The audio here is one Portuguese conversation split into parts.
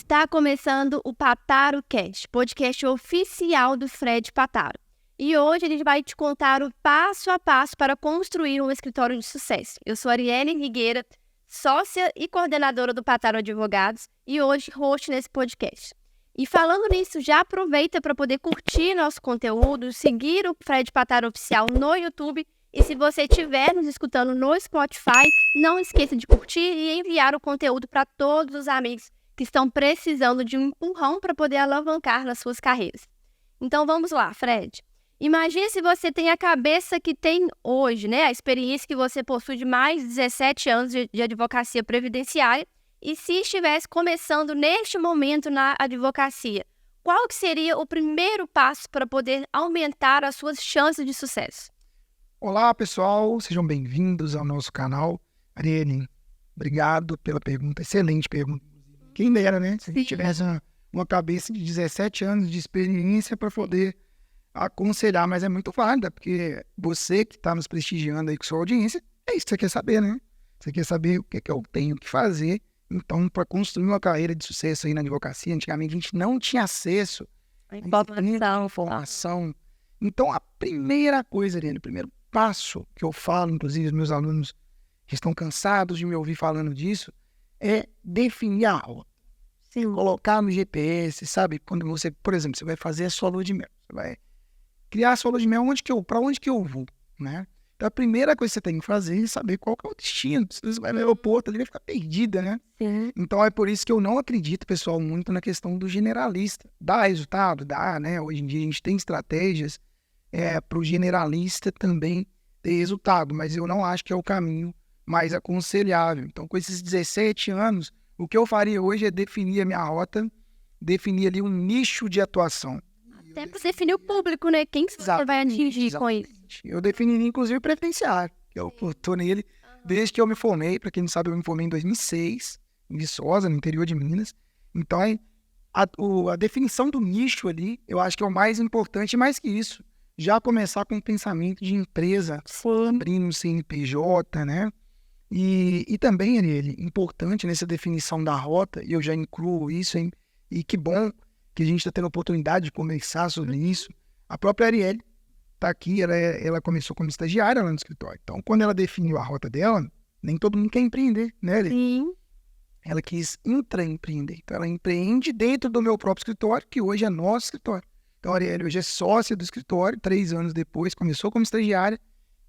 Está começando o Pataro Cast, podcast oficial do Fred Pataro. E hoje a gente vai te contar o passo a passo para construir um escritório de sucesso. Eu sou Arielle Rigueira, sócia e coordenadora do Pataro Advogados e hoje host nesse podcast. E falando nisso, já aproveita para poder curtir nosso conteúdo, seguir o Fred Pataro Oficial no YouTube e se você estiver nos escutando no Spotify, não esqueça de curtir e enviar o conteúdo para todos os amigos que estão precisando de um empurrão para poder alavancar nas suas carreiras. Então vamos lá, Fred. Imagine se você tem a cabeça que tem hoje, né? A experiência que você possui de mais de 17 anos de advocacia previdenciária e se estivesse começando neste momento na advocacia, qual que seria o primeiro passo para poder aumentar as suas chances de sucesso? Olá, pessoal, sejam bem-vindos ao nosso canal. Arielle, obrigado pela pergunta, excelente pergunta. Quem dera, né? Se a gente tivesse uma cabeça de 17 anos de experiência para poder aconselhar, mas é muito válida, porque você que está nos prestigiando aí com sua audiência, é isso que você quer saber, né? Você quer saber o que é que eu tenho que fazer. Então, para construir uma carreira de sucesso aí na advocacia, antigamente a gente não tinha acesso a informação. Então, a primeira coisa, Arielle, o primeiro passo que eu falo, inclusive os meus alunos que estão cansados de me ouvir falando disso, é definir a rota. Sim. Colocar no GPS, sabe? Quando você, por exemplo, você vai fazer a sua lua de mel, você vai criar a sua lua de mel, para onde que eu vou, né? Então, a primeira coisa que você tem que fazer é saber qual que é o destino. Se você vai no aeroporto, ali vai ficar perdida, né? Sim. Então, é por isso que eu não acredito, pessoal, muito na questão do generalista. Dá resultado? Dá, né? Hoje em dia a gente tem estratégias para o generalista também ter resultado, mas eu não acho que é o caminho mais aconselhável. Então, com esses 17 anos, o que eu faria hoje é definir a minha rota, definir ali um nicho de atuação. Até para definir o público, né? Quem você vai atingir com isso? Eu definiria, inclusive, o previdenciário, que eu estou nele desde que eu me formei. Para quem não sabe, eu me formei em 2006, em Viçosa, no interior de Minas. Então, a definição do nicho ali, eu acho que é o mais importante, e mais que isso, já começar com um pensamento de empresa, abrindo um CNPJ, né? E também, Arielle, importante nessa definição da rota, e eu já incluo isso, hein? E que bom que a gente está tendo a oportunidade de conversar sobre isso. A própria Arielle está aqui, ela começou como estagiária lá no escritório. Então, quando ela definiu a rota dela, nem todo mundo quer empreender, né, Arielle? Sim. Ela quis intraempreender. Então, ela empreende dentro do meu próprio escritório, que hoje é nosso escritório. Então, a Arielle hoje é sócia do escritório, 3 anos depois, começou como estagiária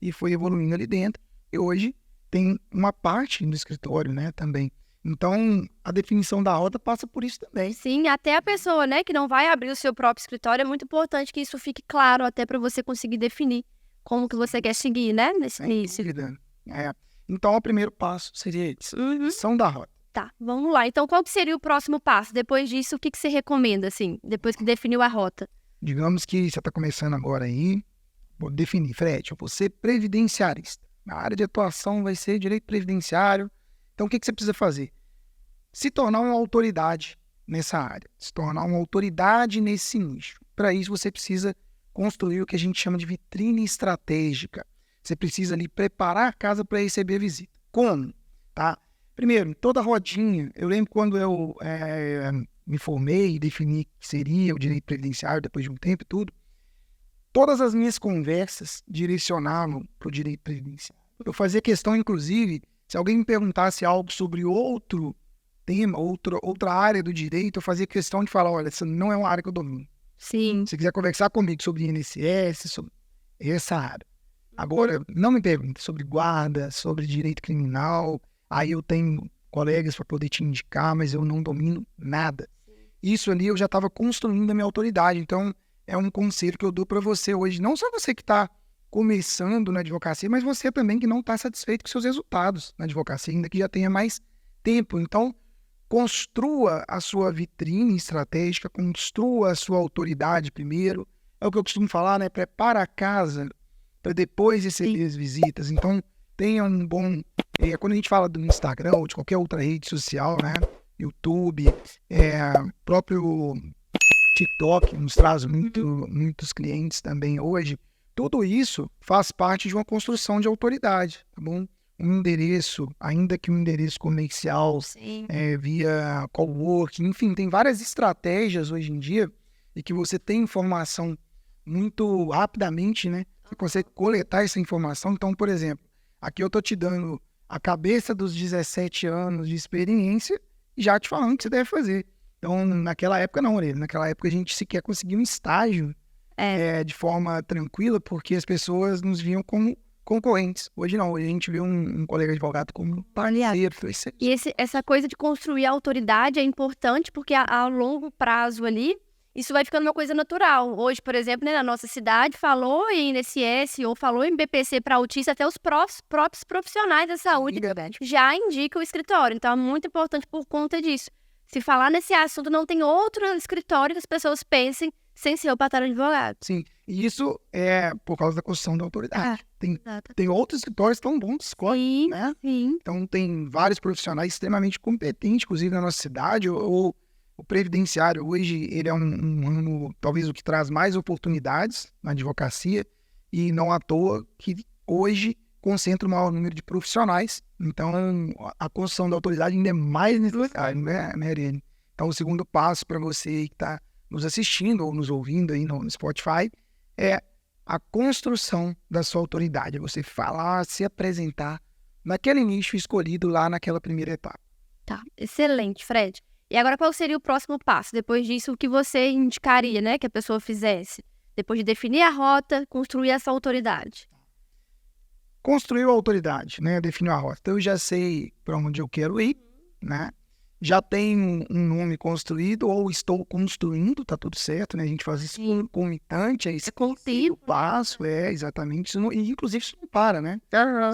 e foi evoluindo ali dentro. E hoje tem uma parte do escritório, né, também. Então, a definição da rota passa por isso também. Sim, até a pessoa, né, que não vai abrir o seu próprio escritório, é muito importante que isso fique claro, até para você conseguir definir como que você quer seguir, né, nesse início. Então, o primeiro passo seria isso, definição da rota. Tá, vamos lá. Então, qual que seria o próximo passo? Depois disso, o que você recomenda, assim, depois que definiu a rota? Digamos que você está começando agora aí, vou definir, Fred, eu vou ser previdenciarista. A área de atuação vai ser direito previdenciário. Então, o que você precisa fazer? Se tornar uma autoridade nessa área, se tornar uma autoridade nesse nicho. Para isso, você precisa construir o que a gente chama de vitrine estratégica. Você precisa ali preparar a casa para receber a visita. Como? Tá? Primeiro, toda rodinha, eu lembro quando eu me formei e defini que seria o direito previdenciário depois de um tempo e tudo, todas as minhas conversas direcionavam para o direito previdenciário. Eu fazia questão, inclusive, se alguém me perguntasse algo sobre outro tema, outra área do direito, eu fazia questão de falar, olha, essa não é uma área que eu domino. Sim. Se você quiser conversar comigo sobre INSS, sobre essa área. Agora, não me pergunte sobre guarda, sobre direito criminal, aí eu tenho colegas para poder te indicar, mas eu não domino nada. Isso ali eu já estava construindo a minha autoridade, então é um conselho que eu dou para você hoje, não só você que está começando na advocacia, mas você também que não está satisfeito com seus resultados na advocacia, ainda que já tenha mais tempo. Então, construa a sua vitrine estratégica, construa a sua autoridade primeiro. É o que eu costumo falar, né? Prepara a casa para depois receber as visitas. Então, tenha um bom... quando a gente fala do Instagram ou de qualquer outra rede social, né? YouTube, próprio TikTok nos traz muitos clientes também hoje. Tudo isso faz parte de uma construção de autoridade, tá bom? um endereço, ainda que um endereço comercial, Sim. via coworking, enfim, tem várias estratégias hoje em dia e que você tem informação muito rapidamente, né? Você consegue coletar essa informação. Então, por exemplo, aqui eu estou te dando a cabeça dos 17 anos de experiência e já te falando o que você deve fazer. Então, naquela época não, Aurélio. Naquela época a gente sequer conseguia um estágio de forma tranquila, porque as pessoas nos viam como concorrentes. Hoje não, hoje a gente vê um colega advogado como parceiro. E essa coisa de construir a autoridade é importante porque a longo prazo ali, isso vai ficando uma coisa natural. Hoje, por exemplo, né, na nossa cidade, falou em INSS ou falou em BPC para autista, até os próprios profissionais da saúde já indicam o escritório. Então, é muito importante por conta disso. Se falar nesse assunto, não tem outro escritório que as pessoas pensem sem ser o Patar Advogado. Sim, e isso é por causa da construção da autoridade. Exato. Tem outros escritórios tão bons, Sim, né? sim. Então, tem vários profissionais extremamente competentes, inclusive na nossa cidade. O previdenciário hoje ele é um ramo, talvez, o que traz mais oportunidades na advocacia, e não à toa que hoje concentra o maior número de profissionais. Então, a construção da autoridade ainda é mais necessária, né, Irene? Então, o segundo passo para você que está nos assistindo ou nos ouvindo aí no Spotify é a construção da sua autoridade. É você falar, se apresentar naquele nicho escolhido lá naquela primeira etapa. Tá, excelente, Fred. E agora qual seria o próximo passo? Depois disso, o que você indicaria, né, que a pessoa fizesse? Depois de definir a rota, construir essa autoridade. Construiu a autoridade, né? Definiu a rota. Então, eu já sei para onde eu quero ir, né? Já tenho um nome construído ou estou construindo, tá tudo certo, né? A gente faz isso concomitante, é contínuo. passo, exatamente. Isso não, e, inclusive, isso não para, né?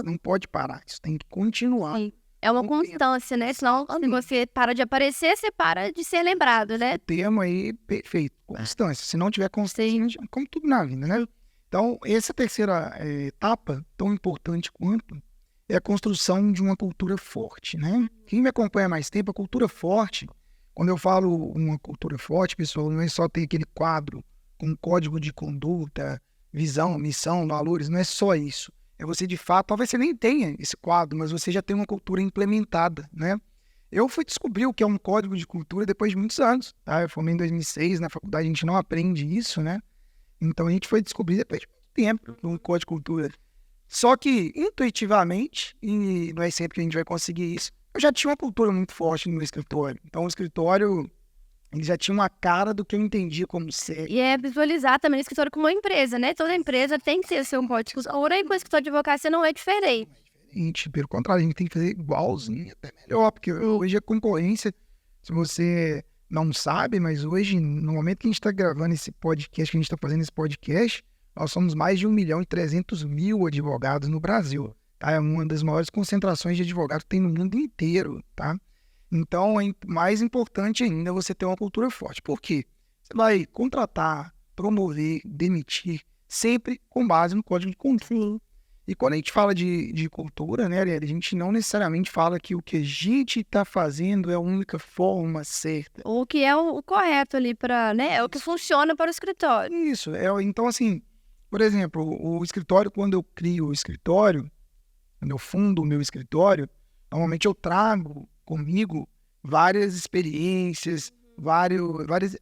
Não pode parar, isso tem que continuar. Sim. É uma constância, né? Senão, se você para de aparecer, você para de ser lembrado, né? Termo aí, perfeito. Constância. Se não tiver constância, como tudo na vida, né? Então, essa terceira etapa, tão importante quanto, é a construção de uma cultura forte, né? Quem me acompanha há mais tempo, a cultura forte, quando eu falo uma cultura forte, pessoal, não é só ter aquele quadro com código de conduta, visão, missão, valores, não é só isso. É você, de fato, talvez você nem tenha esse quadro, mas você já tem uma cultura implementada, né? Eu fui descobrir o que é um código de cultura depois de muitos anos, tá? Eu formei em 2006, na faculdade a gente não aprende isso, né? Então, a gente foi descobrir depois de muito tempo um código de cultura. Só que, intuitivamente, e não é sempre que a gente vai conseguir isso, eu já tinha uma cultura muito forte no meu escritório. Então, o escritório, ele já tinha uma cara do que eu entendia como ser. E é visualizar também o escritório como uma empresa, né? Toda empresa tem que ter o seu código de cultura, e com o escritório de advocacia não é diferente. Pelo contrário, a gente tem que fazer igualzinho, até melhor, porque hoje a concorrência, se você não sabe, mas hoje, no momento que a gente está gravando esse podcast, que a gente está fazendo esse podcast, nós somos mais de 1.300.000 advogados no Brasil, tá? É uma das maiores concentrações de advogados que tem no mundo inteiro, tá? Então, é mais importante ainda você ter uma cultura forte. Por quê? Você vai contratar, promover, demitir, sempre com base no código de conduta. E quando a gente fala de cultura, né, Ariel, a gente não necessariamente fala que o que a gente está fazendo é a única forma certa. Ou que é o correto ali para, né? É o que funciona para o escritório. Isso. Então, assim, por exemplo, o escritório, quando eu crio o escritório, quando eu fundo o meu escritório, normalmente eu trago comigo várias experiências,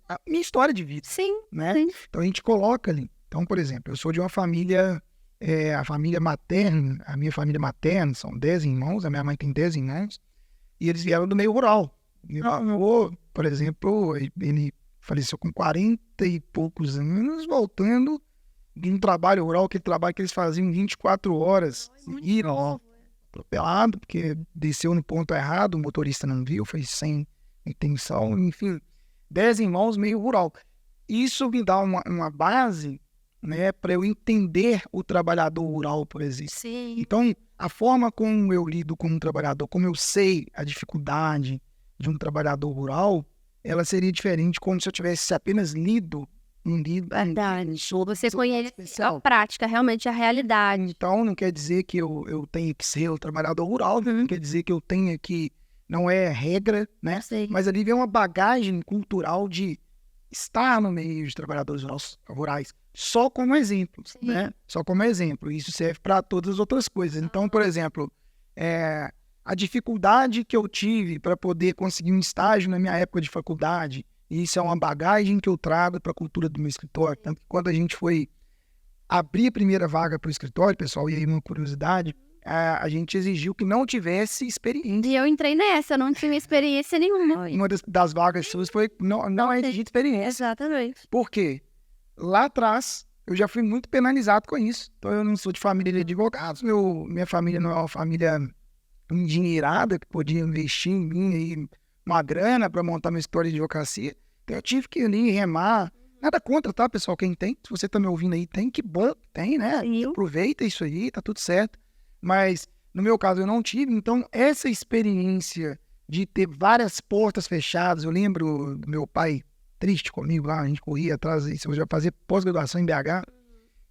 a minha história de vida. Sim, né? sim. Então, a gente coloca ali. Então, por exemplo, eu sou de uma família... a família materna, a minha família materna, são 10 irmãos, a minha mãe tem 10 irmãos, e eles vieram do meio rural. Meu avô, por exemplo, ele faleceu com 40 e poucos anos, voltando de um trabalho rural, aquele trabalho que eles faziam 24 horas, seguiram, atropelado, porque desceu no ponto errado, o motorista não viu, foi sem intenção, enfim, 10 irmãos meio rural. Isso me dá uma base, né, para eu entender o trabalhador rural, por exemplo. Sim. Então, a forma como eu lido com um trabalhador, como eu sei a dificuldade de um trabalhador rural, ela seria diferente como se eu tivesse apenas lido um livro. Verdade. Você conhece a prática, realmente a realidade. Então, não quer dizer que eu tenha que ser o trabalhador rural, não quer dizer que eu tenha que... Não é regra, né? Mas ali vem uma bagagem cultural de estar no meio de trabalhadores rurais, só como exemplo, né? Só como exemplo. Isso serve para todas as outras coisas. Então, por exemplo, A dificuldade que eu tive para poder conseguir um estágio na minha época de faculdade, e isso é uma bagagem que eu trago para a cultura do meu escritório. Tanto que quando a gente foi abrir a primeira vaga para o escritório, pessoal, e aí uma curiosidade, a gente exigiu que não tivesse experiência. E eu entrei nessa, eu não tinha experiência nenhuma. Uma das vagas suas foi não exigir experiência. Exatamente. Por quê? Lá atrás, eu já fui muito penalizado com isso. Então, eu não sou de família de advogados, minha família não é uma família endinheirada, que podia investir em mim aí uma grana para montar minha história de advocacia. Então, eu tive que ali remar. Nada contra, tá, pessoal? Quem tem, se você tá me ouvindo aí, tem, que bom, tem, né? Aproveita isso aí, tá tudo certo. Mas, no meu caso, eu não tive. Então, essa experiência de ter várias portas fechadas, eu lembro do meu pai triste comigo lá, a gente corria atrás, eu já fazia pós-graduação em BH,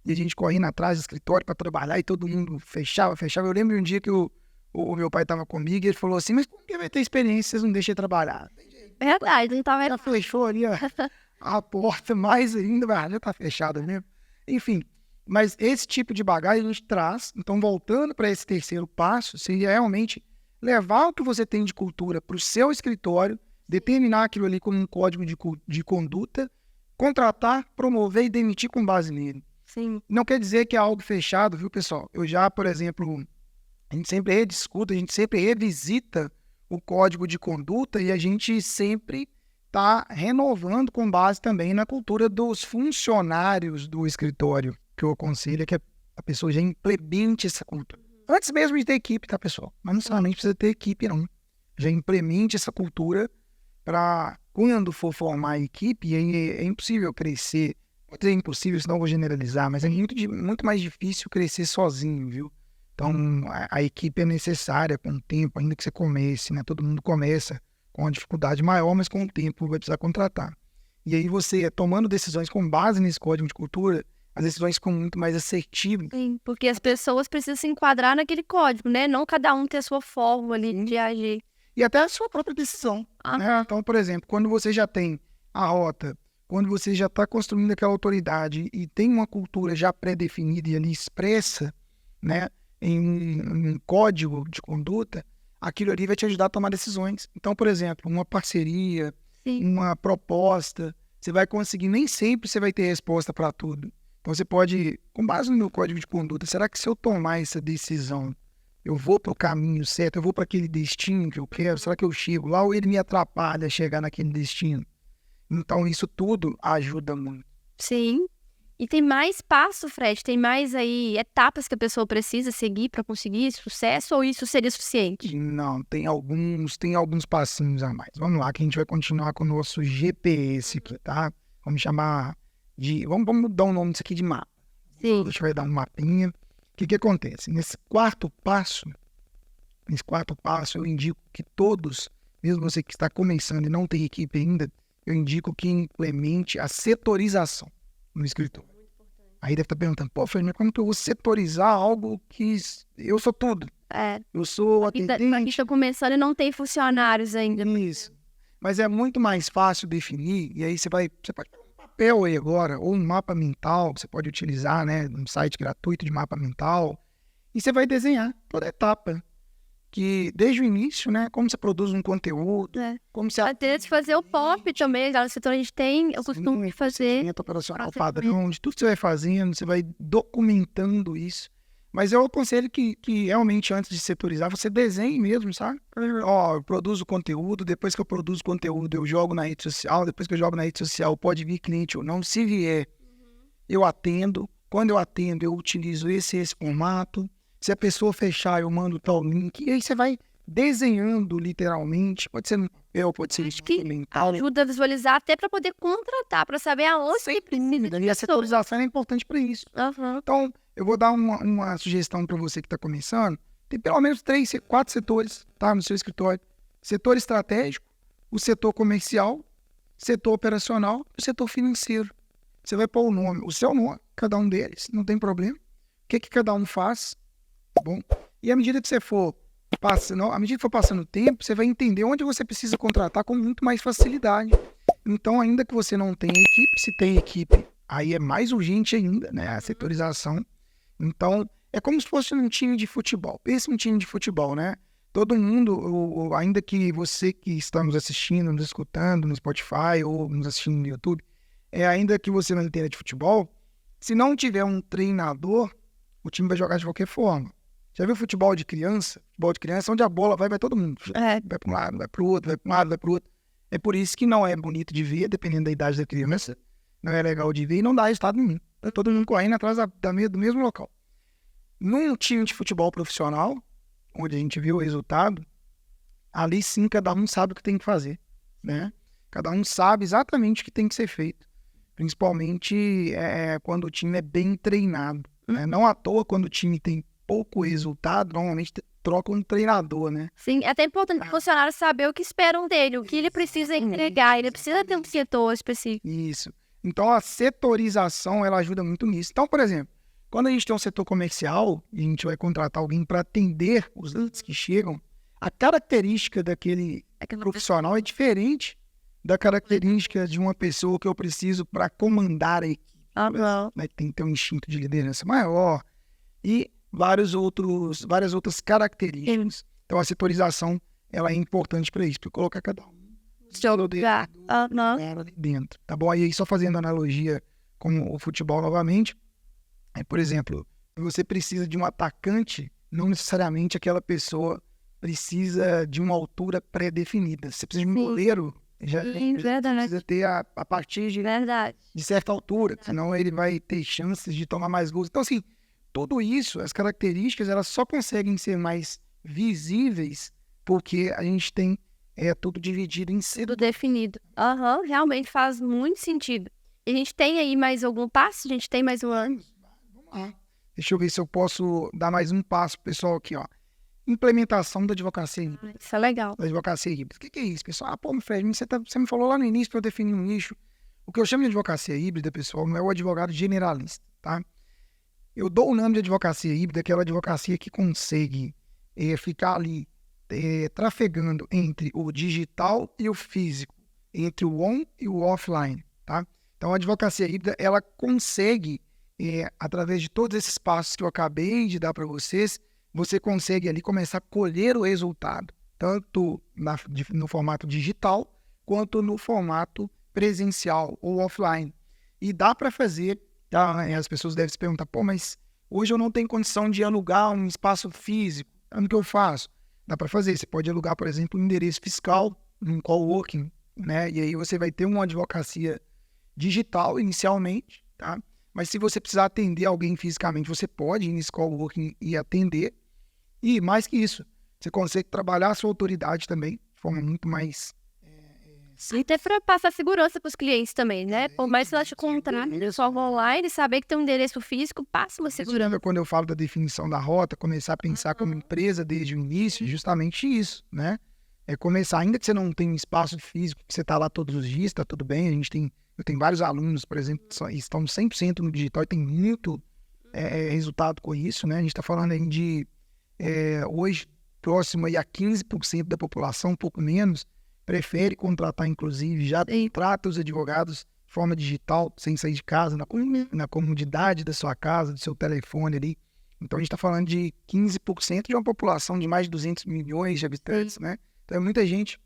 e a gente corria atrás do escritório para trabalhar, e todo mundo fechava. Eu lembro de um dia que o meu pai estava comigo, e ele falou assim, mas como que vai ter experiência, vocês não deixam trabalhar? Verdade, não tava... Já fechou ali a porta, mais ainda, mas já tá fechada mesmo. Enfim, mas esse tipo de bagagem a gente traz. Então, voltando para esse terceiro passo, seria realmente levar o que você tem de cultura para o seu escritório, determinar aquilo ali como um código de conduta, contratar, promover e demitir com base nele. Sim. Não quer dizer que é algo fechado, viu, pessoal? Eu já, por exemplo, a gente sempre rediscuta, a gente sempre revisita o código de conduta e a gente sempre está renovando com base também na cultura dos funcionários do escritório, que eu aconselho é que a pessoa já implemente essa cultura. Antes mesmo de ter equipe, tá, pessoal? Mas não necessariamente precisa ter equipe, não. Já implemente essa cultura para quando for formar a equipe, é impossível crescer. Vou dizer impossível, senão eu vou generalizar, mas é muito mais difícil crescer sozinho, viu? Então, a equipe é necessária com o tempo, ainda que você comece, né? Todo mundo começa com uma dificuldade maior, mas com o tempo vai precisar contratar. E aí você, tomando decisões com base nesse código de cultura, as decisões ficam muito mais assertivas. Sim, porque as pessoas precisam se enquadrar naquele código, né? Não cada um ter a sua fórmula ali de agir. E até a sua própria decisão. Né? Então, por exemplo, quando você já tem a rota, quando você já está construindo aquela autoridade e tem uma cultura já pré-definida e ali expressa, né, em um código de conduta, aquilo ali vai te ajudar a tomar decisões. Então, por exemplo, uma parceria, uma proposta, você vai conseguir, nem sempre você vai ter resposta para tudo. Então, você pode, com base no meu código de conduta, será que se eu tomar essa decisão, eu vou para o caminho certo, eu vou para aquele destino que eu quero, será que eu chego lá ou ele me atrapalha a chegar naquele destino? Então, isso tudo ajuda muito. Sim. E tem mais passo, Fred? Tem mais aí etapas que a pessoa precisa seguir para conseguir esse sucesso ou isso seria suficiente? Não, tem alguns passinhos a mais. Vamos lá, que a gente vai continuar com o nosso GPS aqui, tá? Vamos chamar de... Vamos dar um nome disso aqui de mapa. Sim. A gente vai dar um mapinha. O que acontece? Nesse quarto passo, eu indico que todos, mesmo você que está começando e não tem equipe ainda, eu indico que implemente a setorização no escritório. Aí deve estar perguntando, pô, Fernando, como que eu vou setorizar algo que eu sou tudo? Eu sou atendente. Aqui está começando e não tem funcionários ainda. Isso. Mas é muito mais fácil definir, e aí você pode ter um papel aí agora, ou um mapa mental, que você pode utilizar, né, um site gratuito de mapa mental, e você vai desenhar toda etapa. Que desde o início, né, como você produz um conteúdo, como você... Até de fazer o POP também, já no setor a gente tem, eu costumo fazer... operacional padrão, de tudo que você vai fazendo, você vai documentando isso. Mas eu aconselho que realmente antes de setorizar, você desenhe mesmo, sabe? Ó, eu produzo conteúdo, depois que eu produzo conteúdo, eu jogo na rede social, depois que eu jogo na rede social, pode vir cliente ou não, se vier, eu atendo. Quando eu atendo, eu utilizo esse formato. Se a pessoa fechar, eu mando tal link. E aí você vai desenhando, literalmente. Pode ser no papel, pode ser mental. Ajuda a visualizar até para poder contratar, para saber aonde que precisa. E a setorização é importante para isso. Então, eu vou dar uma sugestão para você que está começando. Tem pelo menos 3, 4 setores, tá, no seu escritório. Setor estratégico, o setor comercial, setor operacional e o setor financeiro. Você vai pôr o nome, o seu nome, cada um deles, não tem problema. O que cada um faz? Tá bom? E à medida que você for passando o tempo, você vai entender onde você precisa contratar com muito mais facilidade. Então, ainda que você não tenha equipe, se tem equipe, aí é mais urgente ainda, né, a setorização. Então, É como se fosse um time de futebol. Pensa um time de futebol, né? Todo mundo, ainda que você que está nos assistindo, nos escutando no Spotify ou nos assistindo no YouTube, ainda que você não entenda de futebol, se não tiver um treinador, o time vai jogar de qualquer forma. Já viu futebol de criança? Futebol de criança, onde a bola vai todo mundo. Vai para um lado, vai para o outro, vai para um lado, vai para o outro. É por isso que não é bonito de ver, dependendo da idade da criança. Não é legal de ver e não dá resultado nenhum. Tá todo mundo correndo atrás do mesmo local. Num time de futebol profissional, onde a gente vê o resultado, ali sim cada um sabe o que tem que fazer, né? Cada um sabe exatamente o que tem que ser feito. Principalmente quando o time é bem treinado, né? Não à toa, quando o time tem pouco resultado, normalmente troca um treinador, né? Sim, é até importante o funcionário saber o que esperam dele, o que ele precisa entregar, ele precisa ter um setor específico. Isso. Então, a setorização, ela ajuda muito nisso. Então, por exemplo, quando a gente tem um setor comercial e a gente vai contratar alguém para atender os leads que chegam, a característica daquele profissional é diferente da característica de uma pessoa que eu preciso para comandar a equipe. Né? Tem que ter um instinto de liderança maior e várias outras características. Então, a setorização ela é importante para isso, para colocar cada um ali dentro, tá bom? Aí só fazendo analogia com o futebol novamente, por exemplo, você precisa de um atacante, não necessariamente aquela pessoa precisa de uma altura pré-definida. Você precisa de um goleiro, já precisa ter a partir de certa altura, senão ele vai ter chances de tomar mais gols. Então, assim, tudo isso, as características, elas só conseguem ser mais visíveis porque a gente tem tudo dividido em tudo definido. Realmente faz muito sentido. E a gente tem aí mais algum passo? A gente tem mais um ano? Vamos lá. Deixa eu ver se eu posso dar mais um passo pro pessoal aqui, ó. Implementação da advocacia híbrida. Isso é legal. Da advocacia híbrida. O que é isso, pessoal? Fred, você me falou lá no início para eu definir um nicho. O que eu chamo de advocacia híbrida, pessoal, não é o advogado generalista, tá? Eu dou o nome de advocacia híbrida, aquela advocacia que consegue ficar ali trafegando entre o digital e o físico, entre o on e o offline, tá? Então, a advocacia híbrida, ela consegue, através de todos esses passos que eu acabei de dar para vocês, você consegue ali começar a colher o resultado, tanto no formato digital, quanto no formato presencial ou offline. E dá para fazer, tá? As pessoas devem se perguntar, mas hoje eu não tenho condição de alugar um espaço físico, o que eu faço? Dá para fazer, você pode alugar, por exemplo, um endereço fiscal, um coworking, né? E aí você vai ter uma advocacia digital inicialmente, tá? Mas se você precisar atender alguém fisicamente, você pode ir nesse coworking e atender. E mais que isso, você consegue trabalhar a sua autoridade também, de forma muito mais... Até para passar segurança para os clientes também, né? Por mais que ela te contrate só online, saber que tem um endereço físico, passa uma segurança. Quando eu falo da definição da rota, começar a pensar como empresa desde o início, justamente isso, né? É começar, ainda que você não tenha um espaço físico, que você está lá todos os dias, está tudo bem. Eu tenho vários alunos, por exemplo, que estão 100% no digital e tem muito resultado com isso, né? A gente está falando aí de, hoje, próximo aí a 15% da população, um pouco menos, prefere contratar, inclusive, já trata os advogados de forma digital, sem sair de casa, na comodidade da sua casa, do seu telefone ali. Então, a gente está falando de 15% de uma população de mais de 200 milhões de habitantes, né? Então, é muita gente.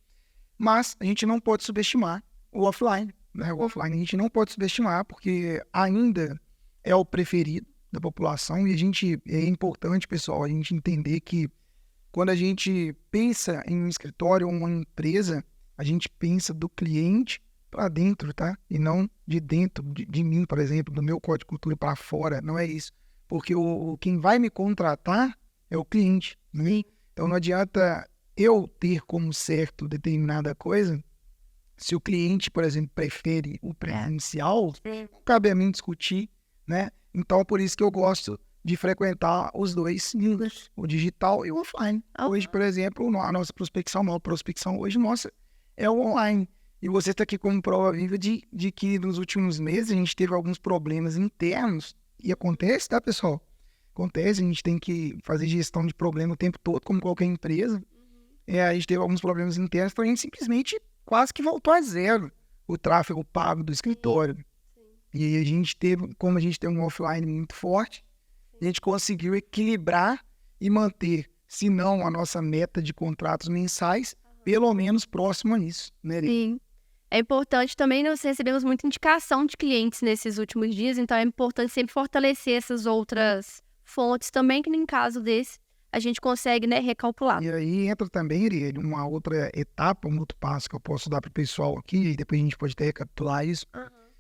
Mas a gente não pode subestimar o offline, né? O offline a gente não pode subestimar, porque ainda é o preferido da população e é importante, pessoal, a gente entender que quando a gente pensa em um escritório ou uma empresa, a gente pensa do cliente para dentro, tá? E não de dentro de mim, por exemplo, do meu código de cultura para fora. Não é isso. Porque quem vai me contratar é o cliente, né? Então não adianta eu ter como certo determinada coisa se o cliente, por exemplo, prefere o presencial, não cabe a mim discutir, né? Então é por isso que eu gosto de frequentar os dois mundos, o digital e o offline. Hoje, por exemplo, a nossa prospecção, a maior prospecção hoje, nossa, é o online. E você está aqui como prova viva de que nos últimos meses a gente teve alguns problemas internos. E acontece, tá, pessoal? Acontece, a gente tem que fazer gestão de problema o tempo todo, como qualquer empresa. A gente teve alguns problemas internos, então a gente simplesmente quase que voltou a zero o tráfego pago do escritório. E aí como a gente tem um offline muito forte, a gente conseguiu equilibrar e manter, se não a nossa meta de contratos mensais, pelo menos próximo a isso, né, Ari? Sim. É importante também, nós recebemos muita indicação de clientes nesses últimos dias, então é importante sempre fortalecer essas outras fontes também, que em caso desse, a gente consegue, né, recalcular. E aí entra também, Ari, uma outra etapa, um outro passo que eu posso dar para o pessoal aqui, e depois a gente pode até recapitular isso,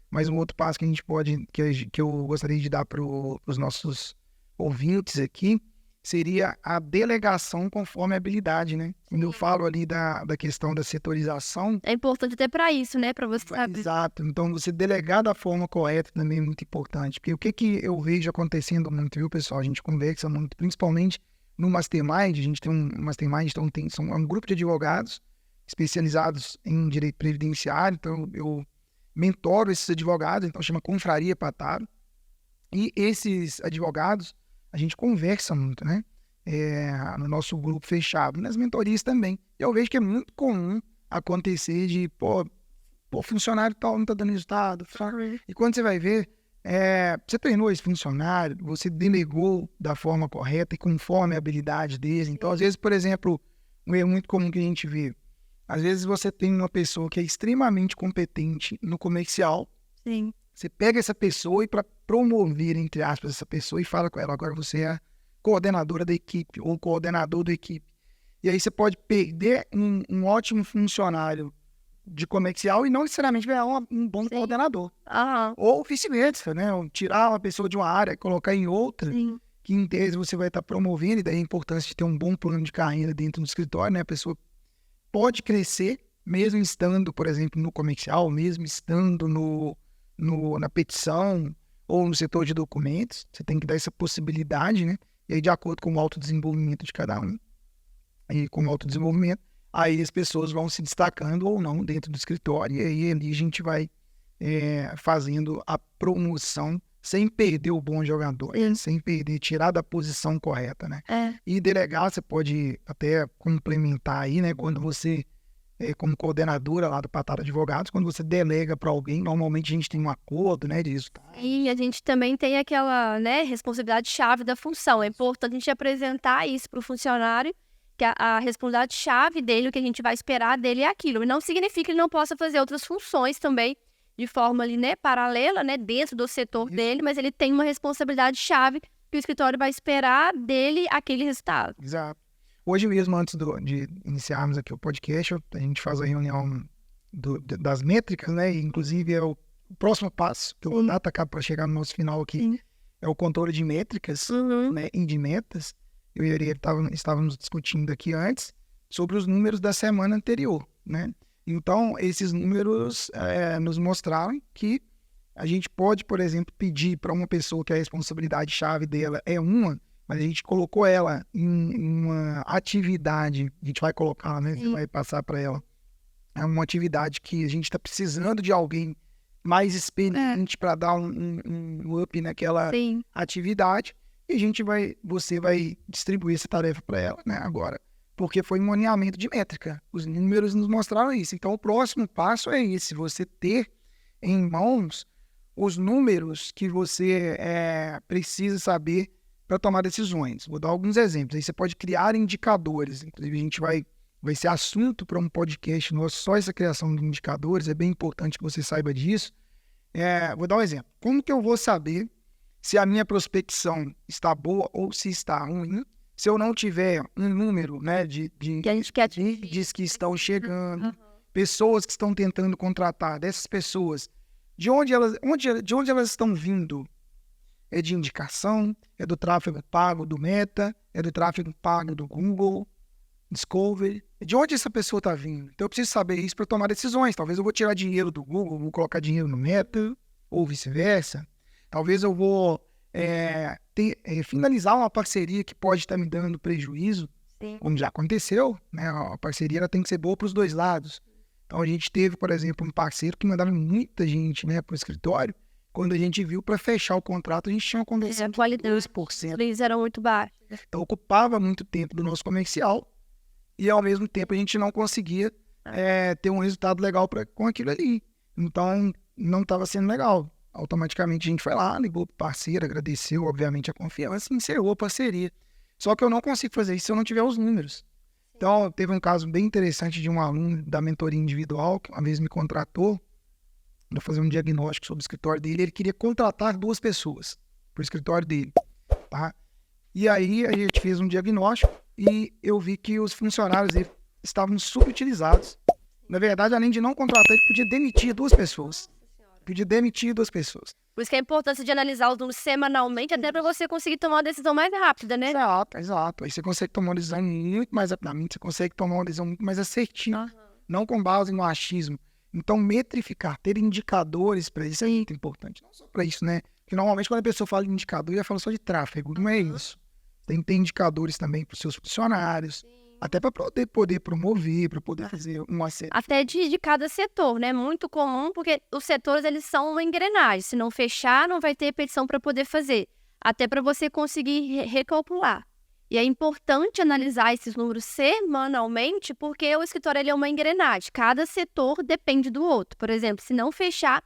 mas um outro passo que a gente pode, que eu gostaria de dar para os nossos ouvintes aqui, seria a delegação conforme a habilidade, né? Quando eu falo ali da questão da setorização... É importante até para isso, né? Para você saber. Exato. Então, você delegar da forma correta também é muito importante. Porque o que eu vejo acontecendo muito, viu, pessoal? A gente conversa muito, principalmente no Mastermind. A gente tem um Mastermind, então é um grupo de advogados especializados em direito previdenciário. Então, eu mentoro esses advogados, então chama Confraria Pataro. E esses advogados, a gente conversa muito, né? No nosso grupo fechado, nas mentorias também. Eu vejo que é muito comum acontecer de, pô, funcionário tal não tá dando resultado. E quando você vai ver, você treinou esse funcionário, você delegou da forma correta e conforme a habilidade dele. Então, às vezes, por exemplo, um erro muito comum que a gente vê, às vezes você tem uma pessoa que é extremamente competente no comercial. Sim. Você pega essa pessoa e para promover, entre aspas, essa pessoa e fala com ela, agora você é a coordenadora da equipe ou coordenador da equipe. E aí você pode perder um ótimo funcionário de comercial e não necessariamente ganhar um bom coordenador. Ou vice-versa, né? Tirar uma pessoa de uma área e colocar em outra, que em tese você vai estar promovendo, e daí a importância de ter um bom plano de carreira dentro do escritório, né? A pessoa pode crescer, mesmo estando, por exemplo, no comercial, mesmo estando na petição ou no setor de documentos. Você tem que dar essa possibilidade, né? E aí, de acordo com o autodesenvolvimento de cada um, e com o autodesenvolvimento, aí as pessoas vão se destacando ou não dentro do escritório, e aí ali a gente vai fazendo a promoção sem perder o bom jogador, sem perder, tirar da posição correta, né? E delegar, você pode até complementar aí, né? Quando você, como coordenadora lá do Pataro Advogados, quando você delega para alguém, normalmente a gente tem um acordo, né, disso. E a gente também tem aquela, né, responsabilidade-chave da função. É importante a gente apresentar isso para o funcionário, que a responsabilidade-chave dele, o que a gente vai esperar dele é aquilo. E não significa que ele não possa fazer outras funções também, de forma ali, né, paralela, né, dentro do setor dele, mas ele tem uma responsabilidade-chave que o escritório vai esperar dele aquele resultado. Exato. Hoje mesmo, antes de iniciarmos aqui o podcast, a gente faz a reunião das métricas, né? E, inclusive, é o próximo passo, que eu vou atacar para chegar no nosso final aqui, é o controle de métricas, né? E de metas. Eu e a Ariel estávamos discutindo aqui antes sobre os números da semana anterior, né? Então, esses números nos mostraram que a gente pode, por exemplo, pedir para uma pessoa que a responsabilidade-chave dela é uma, mas a gente colocou ela em uma atividade, a gente vai colocar, né? Você vai passar para ela. É uma atividade que a gente está precisando de alguém mais experiente para dar um up naquela atividade. E você vai distribuir essa tarefa para ela, né? Agora, porque foi um alinhamento de métrica. Os números nos mostraram isso. Então, o próximo passo é esse, você ter em mãos os números que você precisa saber para tomar decisões. Vou dar alguns exemplos. Aí você pode criar indicadores. Inclusive, a gente vai ser assunto para um podcast nosso, só essa criação de indicadores. É bem importante que você saiba disso. Vou dar um exemplo. Como que eu vou saber se a minha prospecção está boa ou se está ruim, se eu não tiver um número, né, de leads que estão chegando, pessoas que estão tentando contratar, dessas pessoas, de onde elas estão vindo? É de indicação, é do tráfego pago do Meta, é do tráfego pago do Google, Discovery. De onde essa pessoa está vindo? Então eu preciso saber isso para tomar decisões. Talvez eu vou tirar dinheiro do Google, vou colocar dinheiro no Meta, ou vice-versa. Talvez eu vou finalizar uma parceria que pode estar me dando prejuízo, como já aconteceu, né? A parceria ela tem que ser boa para os dois lados. Então a gente teve, por exemplo, um parceiro que mandava muita gente, né, para o escritório. Quando a gente viu, para fechar o contrato, a gente tinha uma conversão de 2%. Eles eram muito baixos. Então ocupava muito tempo do nosso comercial e, ao mesmo tempo, a gente não conseguia ter um resultado legal com aquilo ali. Então, não estava sendo legal. automaticamente a gente foi lá, ligou pro parceiro, agradeceu, obviamente, a confiança e encerrou a parceria. Só que eu não consigo fazer isso se eu não tiver os números. Então, teve um caso bem interessante de um aluno da mentoria individual, que uma vez me contratou para fazer um diagnóstico sobre o escritório dele. Ele queria contratar 2 pessoas para o escritório dele, tá? E aí a gente fez um diagnóstico e eu vi que os funcionários dele estavam subutilizados. Na verdade, além de não contratar, ele podia demitir 2 pessoas. Podia demitir 2 pessoas. Por isso que é a importância de analisar os números semanalmente, até para você conseguir tomar uma decisão mais rápida, né? Exato. Aí você consegue tomar uma decisão muito mais rapidamente, você consegue tomar uma decisão muito mais assertiva, não com base no achismo. Então, metrificar, ter indicadores para isso é muito importante. Não só para isso, né? Porque normalmente quando a pessoa fala de indicador, ela fala só de tráfego, não é isso. Tem que ter indicadores também para os seus funcionários, até para poder promover, para poder fazer um acerto. Até de cada setor, né? Muito comum, porque os setores, eles são uma engrenagem. Se não fechar, não vai ter petição para poder fazer. Até para você conseguir recalcular. E é importante analisar esses números semanalmente, porque o escritório ele é uma engrenagem. Cada setor depende do outro. Por exemplo, se não fechar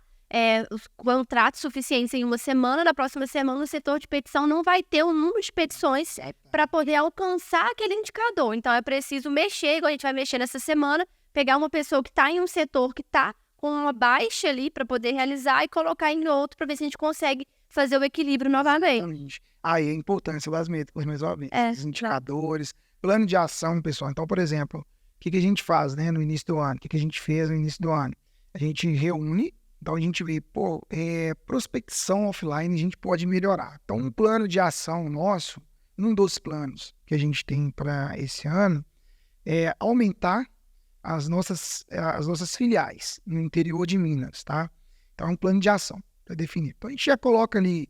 os contratos suficientes em uma semana, na próxima semana o setor de petição não vai ter o número de petições para poder alcançar aquele indicador. Então, é preciso mexer, igual a gente vai mexer nessa semana, pegar uma pessoa que está em um setor que está com uma baixa ali para poder realizar e colocar em outro para ver se a gente consegue fazer o equilíbrio novamente. Exatamente. Aí a importância das métricas, mais uma vez, os indicadores, plano de ação, pessoal. Então, por exemplo, o que a gente faz, né, no início do ano? O que a gente fez no início do ano? A gente reúne, então a gente vê, prospecção offline a gente pode melhorar. Então, um plano de ação nosso, um dos planos que a gente tem para esse ano, é aumentar as nossas filiais no interior de Minas, tá? Então, é um plano de ação para definir. Então, a gente já coloca ali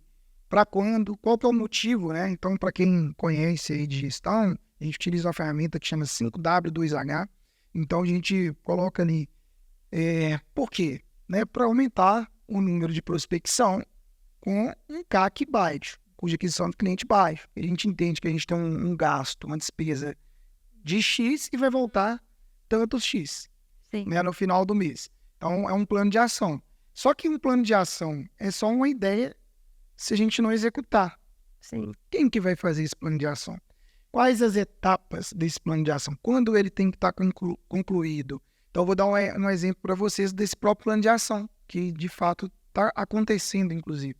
para quando, qual que é o motivo, né? Então, para quem conhece aí de gestão, a gente utiliza uma ferramenta que chama 5W2H. Então, a gente coloca ali, por quê? Né? Para aumentar o número de prospecção com um CAC baixo, cuja aquisição do cliente baixo. A gente entende que a gente tem um gasto, uma despesa de X e vai voltar tantos X, né, no final do mês. Então, é um plano de ação. Só que um plano de ação é só uma ideia se a gente não executar. Sim. Quem que vai fazer esse plano de ação? Quais as etapas desse plano de ação? Quando ele tem que estar concluído? Então, eu vou dar um exemplo para vocês desse próprio plano de ação, que de fato está acontecendo, inclusive.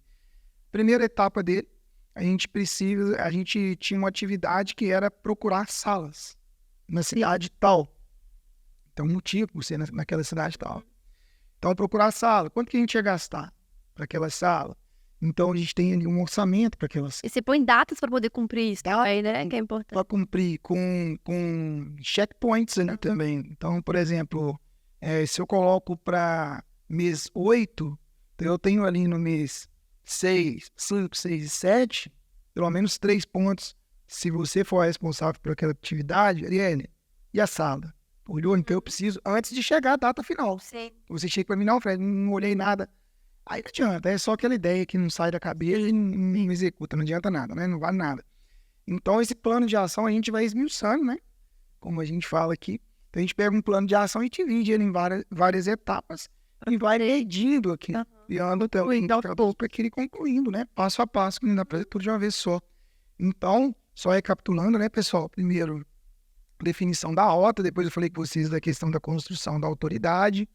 Primeira etapa dele, a gente tinha uma atividade que era procurar salas na cidade tal. Então, motivo por ser naquela cidade tal. Então, procurar sala. Quanto que a gente ia gastar para aquela sala? Então, a gente tem ali um orçamento para aquela sala. E você põe datas para poder cumprir isso, aí, né? Que é importante. Para cumprir com checkpoints, né, também. Então, por exemplo, se eu coloco para mês 8, então eu tenho ali no mês 6, 5, 6 e 7, pelo menos 3 pontos. Se você for responsável por aquela atividade, Ariane, e a sala? Olhou? Então eu preciso, antes de chegar a data final. Sim. Você chega para mim, não, Fred, não olhei nada. Aí não adianta, é só aquela ideia que não sai da cabeça e não executa, não adianta nada, né? Não vale nada. Então, esse plano de ação a gente vai esmiuçando, né? Como a gente fala aqui. Então, a gente pega um plano de ação e divide ele em várias etapas e vai medindo aqui. E anda também para que ele concluindo, né? Passo a passo, que não dá para tudo de uma vez só. Então, só recapitulando, né, pessoal? Primeiro, definição da rota. Depois eu falei com vocês da questão da construção da autoridade.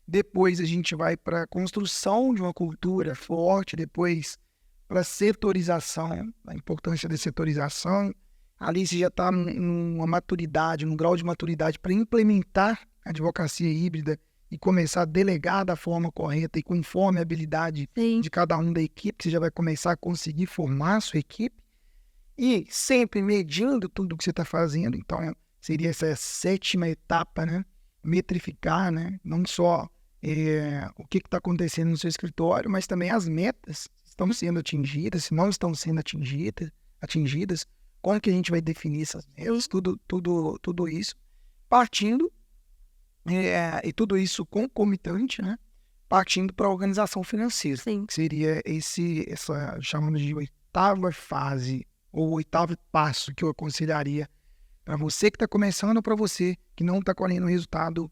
Depois a gente vai para a construção de uma cultura forte, depois para a setorização, a importância da setorização. Ali você já está numa maturidade, num grau de maturidade para implementar a advocacia híbrida e começar a delegar da forma correta e conforme a habilidade de cada um da equipe, você já vai começar a conseguir formar a sua equipe e sempre medindo tudo o que você está fazendo. Então, seria essa 7ª etapa, né? Metrificar, né? Não só o que está acontecendo no seu escritório, mas também as metas estão sendo atingidas, se não estão sendo atingidas, como que a gente vai definir essas metas, tudo isso, partindo, e tudo isso concomitante, né? Partindo para a organização financeira, que seria essa chamamos de 8ª fase, ou 8º passo que eu aconselharia para você que está começando ou para você que não está colhendo resultado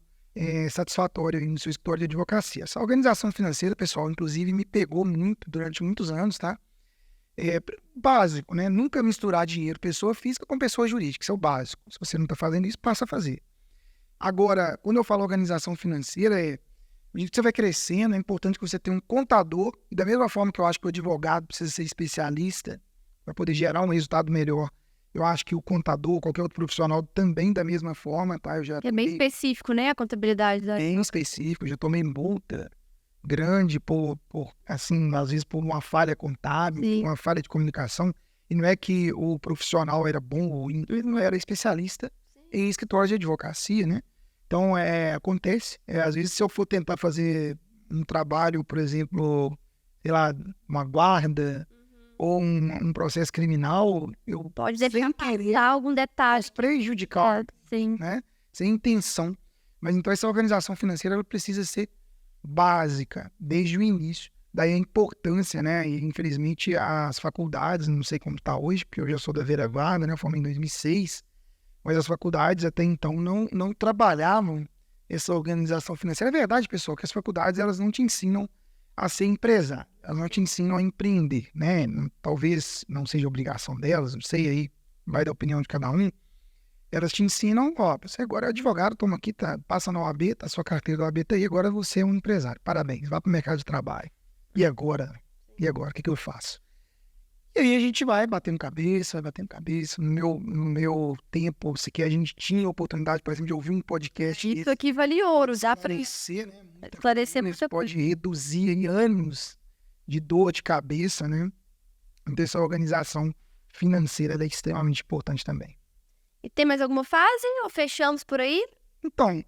satisfatório aí no seu escritório de advocacia. Essa organização financeira, pessoal, inclusive me pegou muito durante muitos anos, tá? Básico, né? Nunca misturar dinheiro, pessoa física com pessoa jurídica, isso é o básico. Se você não está fazendo isso, passa a fazer. Agora, quando eu falo organização financeira, você vai crescendo, é importante que você tenha um contador, e da mesma forma que eu acho que o advogado precisa ser especialista para poder gerar um resultado melhor, eu acho que o contador, qualquer outro profissional, também da mesma forma, tá? É bem específico, né, a contabilidade. Bem específico, eu já tomei multa grande por, assim, às vezes por uma falha contábil, uma falha de comunicação, e não é que o profissional era bom ou ruim, ele não era especialista em escritório de advocacia, né? Então, acontece, às vezes se eu for tentar fazer um trabalho, por exemplo, sei lá, uma guarda, ou um processo criminal, eu pode deixar passar algum detalhe. Prejudicar, né? Sem intenção. Mas então essa organização financeira ela precisa ser básica, desde o início. Daí a importância, né? E infelizmente as faculdades, não sei como está hoje, porque eu já sou da Vera Guarda, né? Eu formei em 2006, mas as faculdades até então não trabalhavam essa organização financeira. É verdade, pessoal, que as faculdades elas não te ensinam a ser empresário, elas não te ensinam a empreender, né? Talvez não seja obrigação delas, não sei, aí vai da opinião de cada um. Elas te ensinam, você agora é advogado, toma aqui, passa na OAB, a sua carteira da OAB tá aí, agora você é um empresário, parabéns, vá para o mercado de trabalho. E agora? O que eu faço? E aí a gente vai batendo cabeça. No meu tempo, a gente tinha a oportunidade, por exemplo, de ouvir um podcast. Isso aqui vale ouro, já para esclarecer, né? Esclarecer muita coisa. Pode reduzir em anos de dor de cabeça, né? Então essa organização financeira é extremamente importante também. E tem mais alguma fase ou fechamos por aí? Então,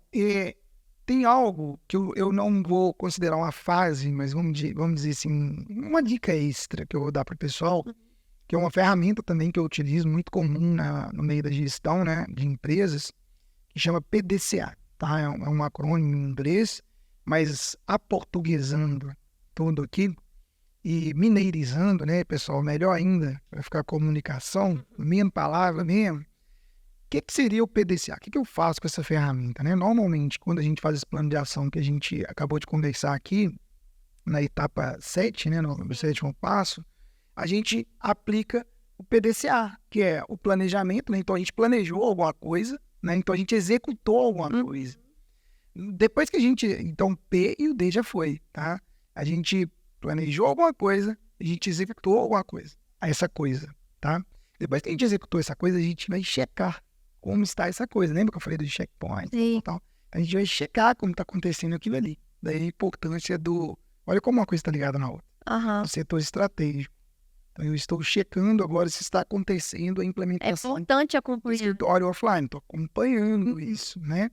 tem algo que eu não vou considerar uma fase, mas vamos dizer assim, uma dica extra que eu vou dar para o pessoal, que é uma ferramenta também que eu utilizo, muito comum no meio da gestão, né, de empresas, que chama PDCA, tá? É um acrônimo em inglês, mas aportuguesando tudo aqui e mineirizando, né, pessoal, melhor ainda, para ficar comunicação, mesma palavra mesmo. O que seria o PDCA? O que eu faço com essa ferramenta, né? Normalmente, quando a gente faz esse plano de ação que a gente acabou de conversar aqui, na etapa 7, né, no 7º passo, a gente aplica o PDCA, que é o planejamento, né? Então a gente planejou alguma coisa, né? Então a gente executou alguma coisa. Depois que a gente... Então, P e o D já foi, tá? A gente planejou alguma coisa, a gente executou alguma coisa. Essa coisa, tá? Depois que a gente executou essa coisa, a gente vai checar como está essa coisa. Lembra que eu falei do checkpoint? E tal? A gente vai checar como está acontecendo aquilo ali. Daí a importância do... Olha como uma coisa está ligada na outra. Do setor estratégico. Então eu estou checando agora se está acontecendo a implementação. É importante acompanhar. Escritório offline. Estou acompanhando isso, né?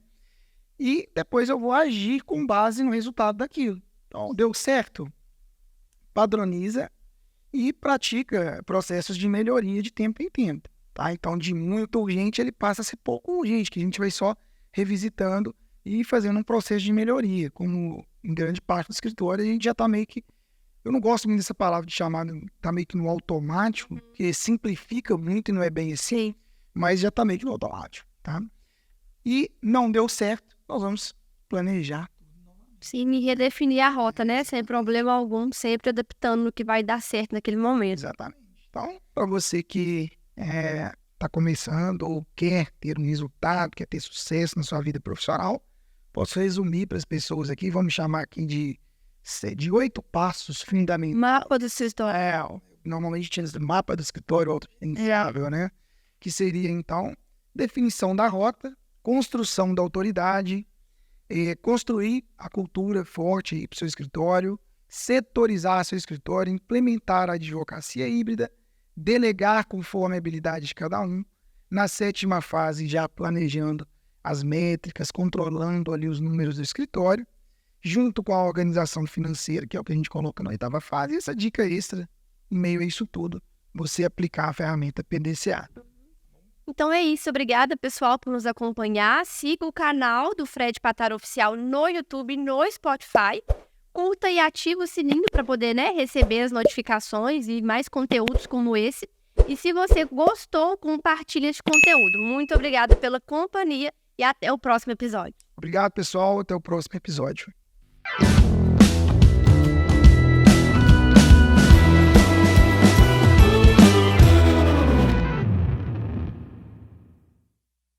E depois eu vou agir com base no resultado daquilo. Então, deu certo? Padroniza e pratica processos de melhoria de tempo em tempo. Tá? Então, de muito urgente, ele passa a ser pouco urgente, que a gente vai só revisitando e fazendo um processo de melhoria. Como em grande parte do escritório, a gente já está meio que... Eu não gosto muito dessa palavra de chamar, está meio que no automático, que simplifica muito e não é bem assim, mas já está meio que no automático. Tá? E não deu certo, nós vamos planejar. Sim, e redefinir a rota, né? Sem problema algum, sempre adaptando no que vai dar certo naquele momento. Exatamente. Então, para você que está começando ou quer ter um resultado, quer ter sucesso na sua vida profissional, posso resumir para as pessoas aqui, vamos chamar aqui de 8 passos fundamentais. Mapa do escritório. Normalmente tinha esse mapa do escritório autogerenciável, né? Que seria, então, definição da rota, construção da autoridade, construir a cultura forte para o seu escritório, setorizar seu escritório, implementar a advocacia híbrida, delegar conforme a habilidade de cada um. Na 7ª fase, já planejando as métricas, controlando ali os números do escritório, junto com a organização financeira, que é o que a gente coloca na 8ª fase. E essa dica extra, em meio a isso tudo, você aplicar a ferramenta PDCA. Então é isso, obrigada pessoal por nos acompanhar. Siga o canal do Fred Pataro Oficial no YouTube e no Spotify. Curta e ativa o sininho para poder, receber as notificações e mais conteúdos como esse. E se você gostou, compartilhe esse conteúdo. Muito obrigada pela companhia e até o próximo episódio. Obrigado, pessoal. Até o próximo episódio.